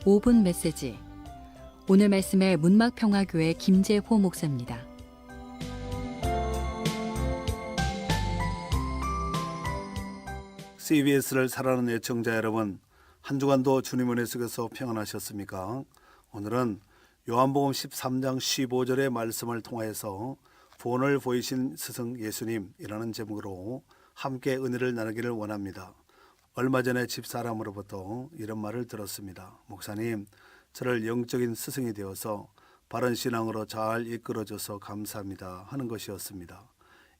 5분 메시지. 오늘 말씀의 문막평화교회 김재호 목사입니다. CBS를 사랑하는 애청자 여러분, 한 주간도 주님 은혜 속에서 평안하셨습니까? 오늘은 요한복음 13장 15절의 말씀을 통하여서 본을 보이신 스승 예수님이라는 제목으로 함께 은혜를 나누기를 원합니다. 얼마 전에 집사람으로부터 이런 말을 들었습니다. 목사님, 저를 영적인 스승이 되어서 바른 신앙으로 잘 이끌어줘서 감사합니다 하는 것이었습니다.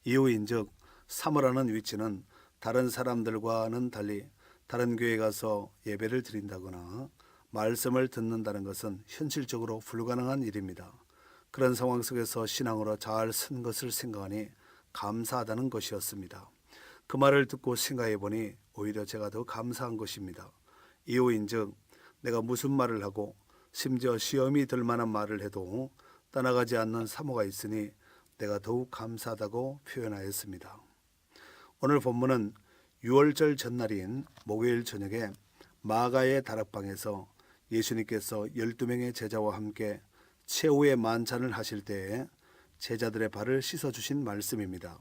이유인즉 사모라는 위치는 다른 사람들과는 달리 다른 교회에 가서 예배를 드린다거나 말씀을 듣는다는 것은 현실적으로 불가능한 일입니다. 그런 상황 속에서 신앙으로 잘 쓴 것을 생각하니 감사하다는 것이었습니다. 그 말을 듣고 생각해 보니 오히려 제가 더 감사한 것입니다. 이유인즉 내가 무슨 말을 하고 심지어 시험이 들 만한 말을 해도 떠나가지 않는 사모가 있으니 내가 더욱 감사하다고 표현하였습니다. 오늘 본문은 6월절 전날인 목요일 저녁에 마가의 다락방에서 예수님께서 12명의 제자와 함께 최후의 만찬을 하실 때에 제자들의 발을 씻어주신 말씀입니다.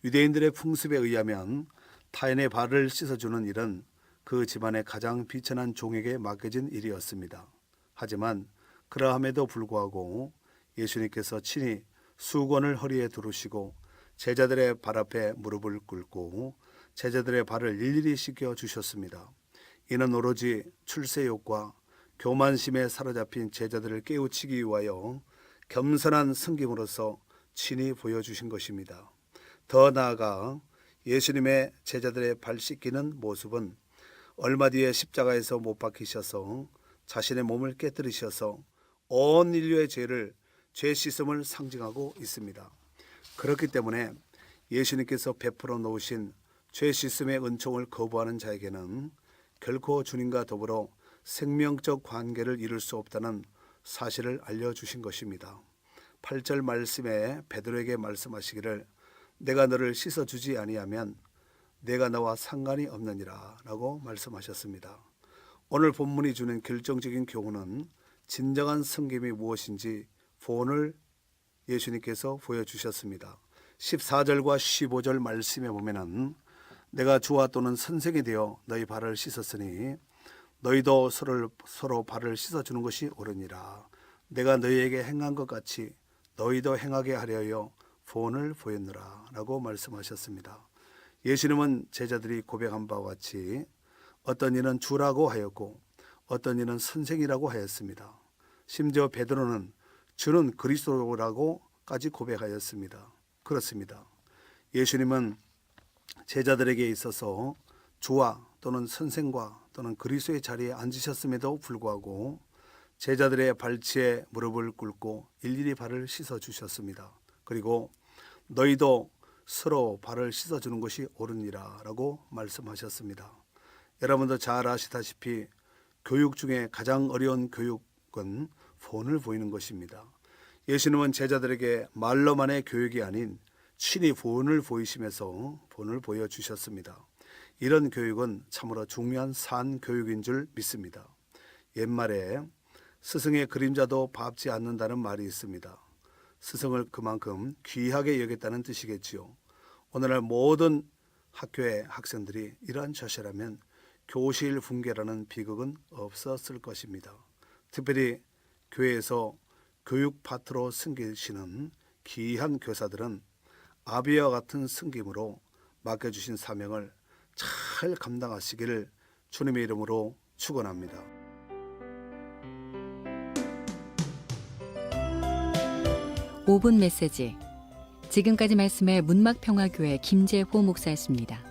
유대인들의 풍습에 의하면 타인의 발을 씻어주는 일은 그 집안의 가장 비천한 종에게 맡겨진 일이었습니다. 하지만 그러함에도 불구하고 예수님께서 친히 수건을 허리에 두르시고 제자들의 발 앞에 무릎을 꿇고 제자들의 발을 일일이 씻겨 주셨습니다. 이는 오로지 출세욕과 교만심에 사로잡힌 제자들을 깨우치기 위하여 겸손한 섬김으로써 친히 보여주신 것입니다. 더 나아가 예수님의 제자들의 발 씻기는 모습은 얼마 뒤에 십자가에서 못 박히셔서 자신의 몸을 깨뜨리셔서 온 인류의 죄 씻음을 상징하고 있습니다. 그렇기 때문에 예수님께서 베풀어 놓으신 죄 씻음의 은총을 거부하는 자에게는 결코 주님과 더불어 생명적 관계를 이룰 수 없다는 사실을 알려주신 것입니다. 8절 말씀에 베드로에게 말씀하시기를 내가 너를 씻어주지 아니하면 내가 너와 상관이 없느니라 라고 말씀하셨습니다. 오늘 본문이 주는 결정적인 교훈은 진정한 섬김이 무엇인지 본을 예수님께서 보여주셨습니다. 14절과 15절 말씀에 보면은 내가 주와 또는 선생이 되어 너희 발을 씻었으니 너희도 서로 발을 씻어주는 것이 옳으니라. 내가 너희에게 행한 것 같이 너희도 행하게 하려여 본을 보였느라 라고 말씀하셨습니다. 예수님은 제자들이 고백한 바와 같이 어떤 이는 주라고 하였고 어떤 이는 선생이라고 하였습니다. 심지어 베드로는 주는 그리스도라고까지 고백하였습니다. 그렇습니다. 예수님은 제자들에게 있어서 주와 또는 선생과 또는 그리스도의 자리에 앉으셨음에도 불구하고 제자들의 발치에 무릎을 꿇고 일일이 발을 씻어 주셨습니다. 그리고 너희도 서로 발을 씻어주는 것이 옳으니라 라고 말씀하셨습니다. 여러분도 잘 아시다시피 교육 중에 가장 어려운 교육은 본을 보이는 것입니다. 예수님은 제자들에게 말로만의 교육이 아닌 친히 본을 보이시면서 본을 보여주셨습니다. 이런 교육은 참으로 중요한 산 교육인 줄 믿습니다. 옛말에 스승의 그림자도 밟지 않는다는 말이 있습니다. 스승을 그만큼 귀하게 여겼다는 뜻이겠지요. 오늘날 모든 학교의 학생들이 이러한 자세라면 교실 붕괴라는 비극은 없었을 것입니다. 특별히 교회에서 교육 파트로 섬기시는 귀한 교사들은 아비와 같은 섬김으로 맡겨주신 사명을 잘 감당하시기를 주님의 이름으로 축원합니다. (5분) 메시지. 지금까지 말씀의 문막평화교회 김재호 목사였습니다.